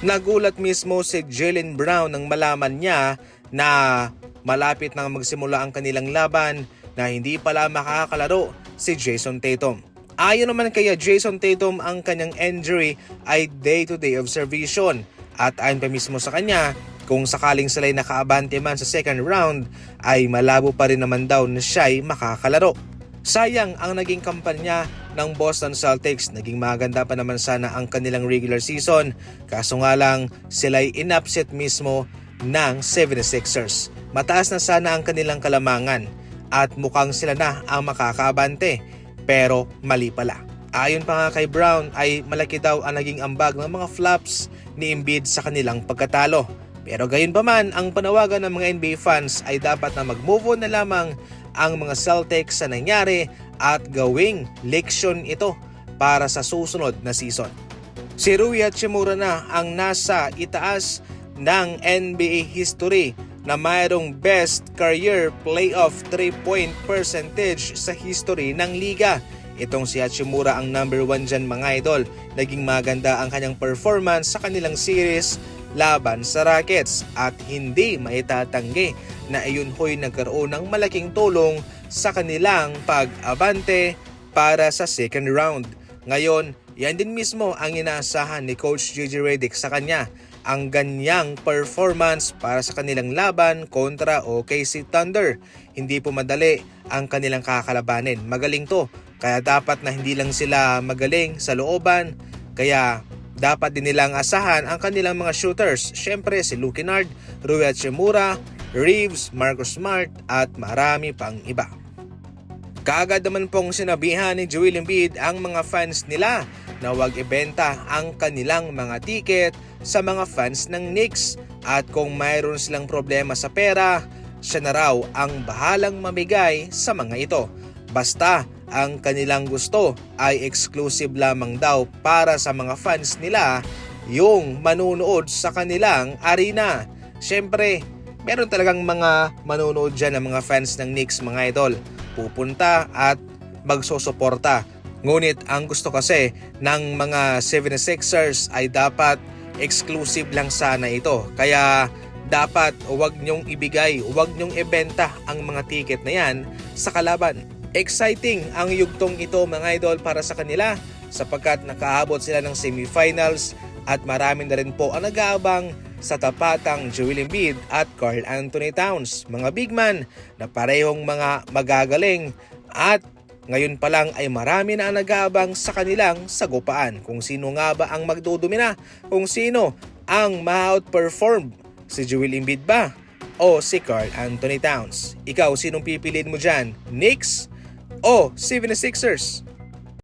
Nagulat mismo si Jaylen Brown nang malaman niya na malapit nang magsimula ang kanilang laban na hindi pala makakalaro si Jason Tatum. Ayon naman kay Jason Tatum, ang kanyang injury ay day-to-day observation at ayon pa mismo sa kanya, kung sakaling sila'y nakaabante man sa second round ay malabo pa rin naman daw na siya'y makakalaro. Sayang ang naging kampanya ng Boston Celtics, naging maganda pa naman sana ang kanilang regular season, kaso nga lang sila'y inupset mismo ng 76ers. Mataas na sana ang kanilang kalamangan at mukhang sila na ang makakaabante, pero mali pala. Ayon pa nga kay Brown ay malaki daw ang naging ambag ng mga flops ni Embiid sa kanilang pagkatalo. Pero gayon pa man, ang panawagan ng mga NBA fans ay dapat na mag-move on na lamang ang mga Celtics sa nangyari at gawing leksyon ito para sa susunod na season. Si Rui Hachimura na ang nasa itaas ng NBA history na mayroong best career playoff 3-point percentage sa history ng liga. Itong si Hachimura ang number 1 dyan mga idol. Naging maganda ang kanyang performance sa kanilang series laban sa Rockets at hindi maitatanggi na iyon ho'y nagkaroon ng malaking tulong sa kanilang pag-abante para sa second round. Ngayon, yan din mismo ang inaasahan ni Coach JJ Redick sa kanya, ang ganyang performance para sa kanilang laban kontra OKC Thunder. Hindi po madali ang kanilang kakalabanin. Magaling to, kaya dapat na hindi lang sila magaling sa looban, kaya dapat din nilang asahan ang kanilang mga shooters. Siyempre si Luke Kennard, Rui Hachimura, Reeves, Marcus Smart at marami pang iba. Kaagad naman pong sinabihan ni Joel Embiid ang mga fans nila na huwag ibenta ang kanilang mga tiket sa mga fans ng Knicks at kung mayroon silang problema sa pera, siya na raw ang bahalang mamigay sa mga ito. Basta ang kanilang gusto ay exclusive lamang daw para sa mga fans nila yung manunood sa kanilang arena. Siyempre, meron talagang mga manunood dyan ng mga fans ng Knicks mga idol. Pupunta at magsusuporta. Ngunit ang gusto kasi ng mga 76ers ay dapat exclusive lang sana ito. Kaya dapat huwag nyong ibigay, huwag nyong ibenta ang mga tiket na yan sa kalaban. Exciting ang yugtong ito mga idol para sa kanila sapagkat nakaabot sila ng semifinals at marami na rin po ang nag-aabang sa tapatang Joel Embiid at Karl Anthony Towns. Mga big man na parehong mga magagaling at ngayon pa lang ay marami na ang nag-aabang sa kanilang sagupaan. Kung sino nga ba ang magdudumina, kung sino ang ma-outperform, si Joel Embiid ba o si Karl Anthony Towns? Ikaw, sinong pipiliin mo dyan? Knicks o 76ers?